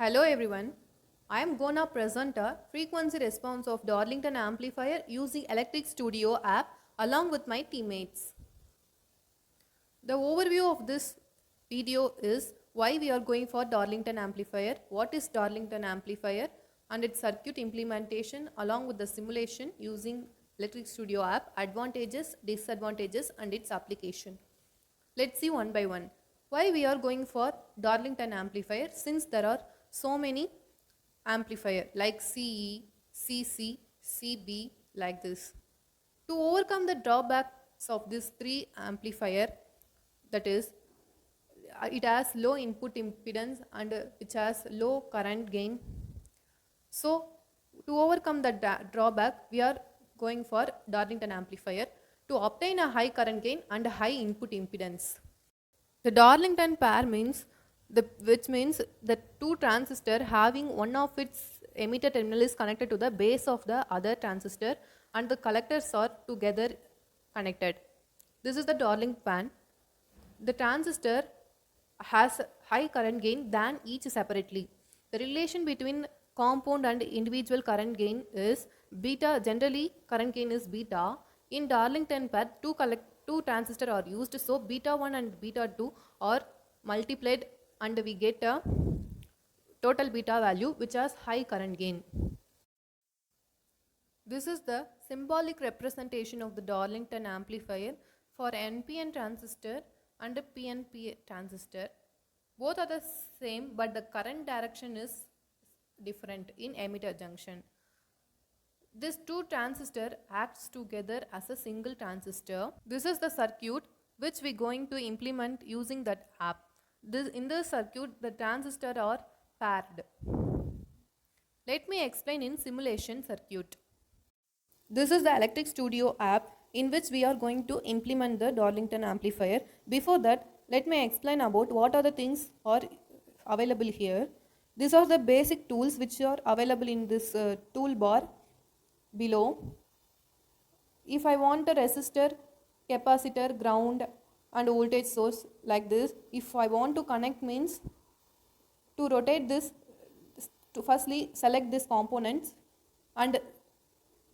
Hello everyone. I am gonna present a frequency response of Darlington amplifier using Electric Studio app along with my teammates. The overview of this video is why we are going for Darlington amplifier, what is Darlington amplifier and its circuit implementation along with the simulation using Electric Studio app, advantages, disadvantages and its application. Let's see one by one. Why we are going for Darlington amplifier since there are so many amplifier like CE, CC, CB like this. To overcome the drawbacks of these three amplifier, that is it has low input impedance and which has low current gain. So to overcome the drawback, we are going for Darlington amplifier to obtain a high current gain and a high input impedance. The Darlington pair means which means the two transistor having one of its emitter terminal is connected to the base of the other transistor and the collectors are together connected. This is the Darling pair. The transistor has high current gain than each separately. The relation between compound and individual current gain is beta. Generally, current gain is beta. In Darlington pair, two transistors are used, so beta 1 and beta 2 are multiplied and we get a total beta value which has high current gain. This is the symbolic representation of the Darlington amplifier for NPN transistor and a PNP transistor. Both are the same but the current direction is different in emitter junction. This two transistor acts together as a single transistor. This is the circuit which we going to implement using that app. In this circuit the transistors are paired. Let me explain in simulation circuit. This is the Electric Studio app in which we are going to implement the Darlington amplifier. Before that, let me explain about what are the things are available here. These are the basic tools which are available in this toolbar below. If I want a resistor, capacitor, ground and voltage source like this, if I want to connect means to rotate this, to firstly select this components and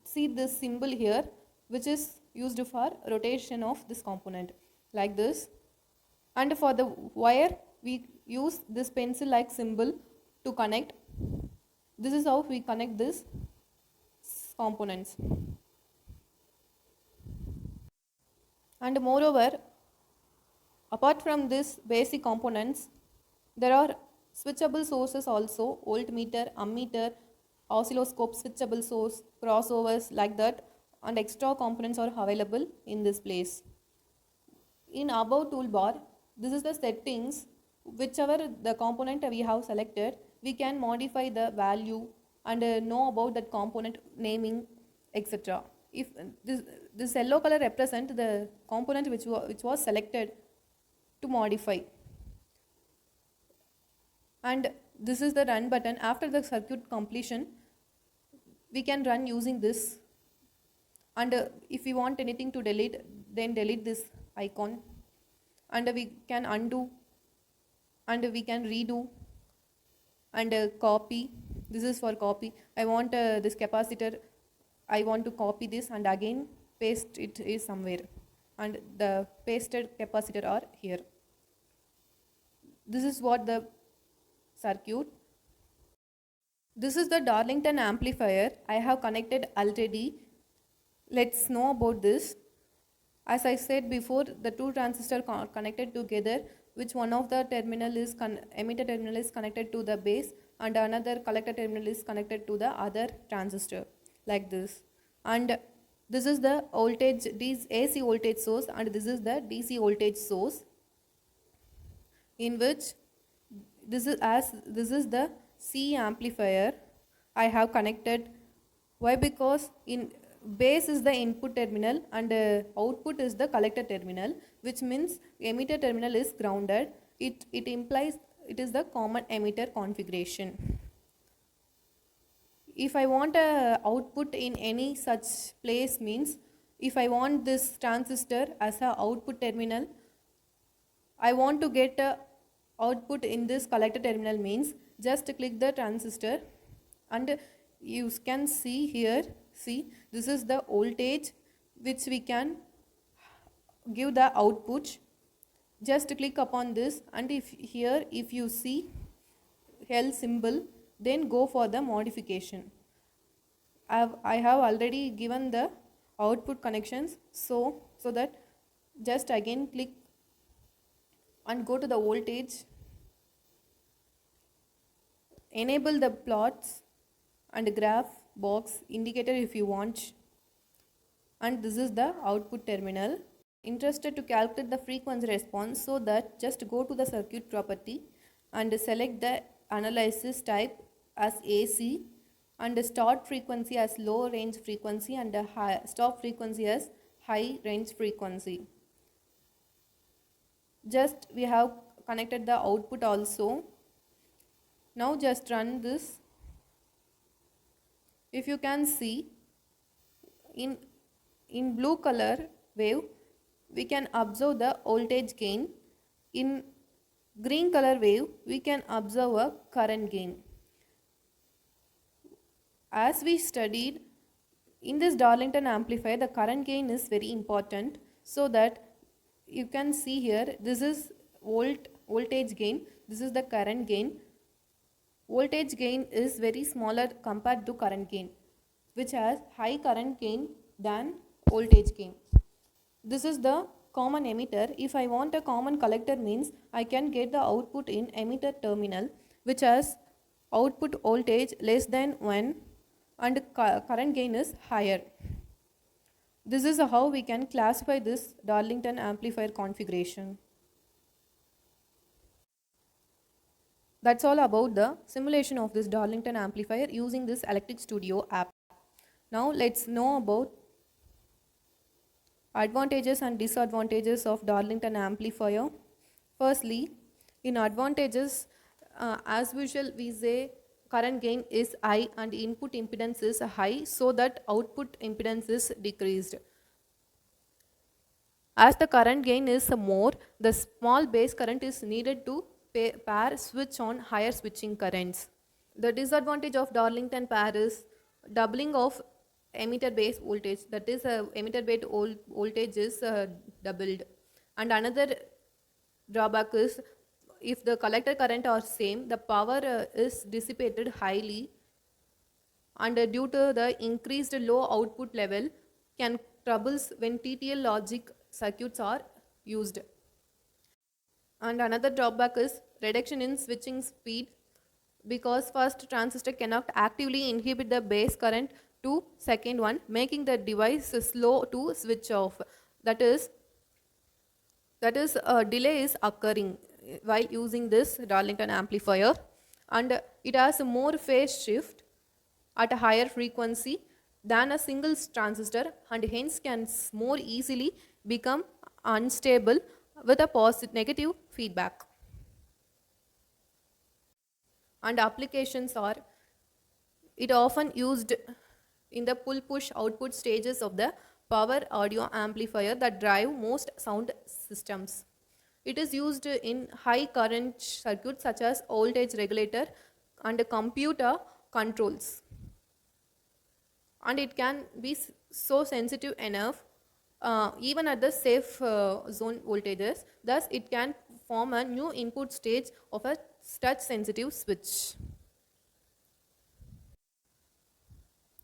see this symbol here which is used for rotation of this component like this, and for the wire we use this pencil like symbol to connect. This is how we connect this components. And moreover, apart from this basic components, there are switchable sources also, voltmeter, ammeter, oscilloscope, switchable source, crossovers like that, and extra components are available in this place. In above toolbar, this is the settings. Whichever the component we have selected, we can modify the value and know about that component naming, etc. If this yellow color represent the component which was selected to modify, and this is the run button. After the circuit completion, we can run using this, and if we want anything to delete, then delete this icon, and we can undo and we can redo and copy. This is for copy. I want this capacitor, I want to copy this and again paste it is somewhere, and the pasted capacitor are here. This is what the circuit. This is the Darlington amplifier I have connected already. Let's know about this. As I said before, the two transistors are connected together, which one of the terminal is emitter terminal is connected to the base and another collector terminal is connected to the other transistor like this. And this is the voltage, this AC voltage source, and this is the DC voltage source, in which this is the C amplifier I have connected. Why? Because in base is the input terminal and output is the collector terminal, which means emitter terminal is grounded. It implies it is the common emitter configuration. If I want a output in any such place means, if I want this transistor as a output terminal, I want to get a output in this collector terminal means Just click the transistor and you can see here, see this is the voltage which we can give the output. Just click upon this, and if you see L symbol, then go for the modification. I have already given the output connections, so that just again click and go to the voltage, enable the plots and graph box indicator if you want, and this is the output terminal. Interested to calculate the frequency response, so that just go to the circuit property and select the analysis type as AC, and start frequency as low range frequency, and stop frequency as high range frequency. Just we have connected the output also. Now just run this. If you can see in blue color wave, we can observe the voltage gain. In green color wave, we can observe a current gain. As we studied in this Darlington amplifier, the current gain is very important, so that you can see here, this is voltage gain, this is the current gain. Voltage gain is very smaller compared to current gain, which has high current gain than voltage gain. This is the common emitter. If I want a common collector, means I can get the output in emitter terminal which has output voltage less than 1 and current gain is higher. This is how we can classify this Darlington amplifier configuration. That's all about the simulation of this Darlington amplifier using this Electric Studio app. Now let's know about advantages and disadvantages of Darlington amplifier. Firstly, in advantages, as usual we say current gain is high and input impedance is high, so that output impedance is decreased. As the current gain is more, the small base current is needed to pair switch on higher switching currents. The disadvantage of Darlington pair is doubling of emitter base voltage, that is emitter base voltage is doubled. And another drawback is, if the collector current are same, the power is dissipated highly, and due to the increased low output level can troubles when TTL logic circuits are used. And another drawback is reduction in switching speed, because first transistor cannot actively inhibit the base current to second one, making the device slow to switch off. That is a delay is occurring while using this Darlington amplifier, and it has a more phase shift at a higher frequency than a single transistor, and hence can more easily become unstable with a positive negative feedback. And applications are, it often used in the pull push output stages of the power audio amplifier that drive most sound systems. It is used in high current circuits such as voltage regulator and computer controls, and it can be so sensitive enough even at the safe zone voltages. Thus it can form a new input stage of a touch sensitive switch.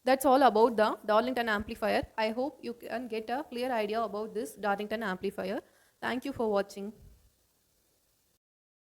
That's all about the Darlington amplifier. I hope you can get a clear idea about this Darlington amplifier. Thank you for watching.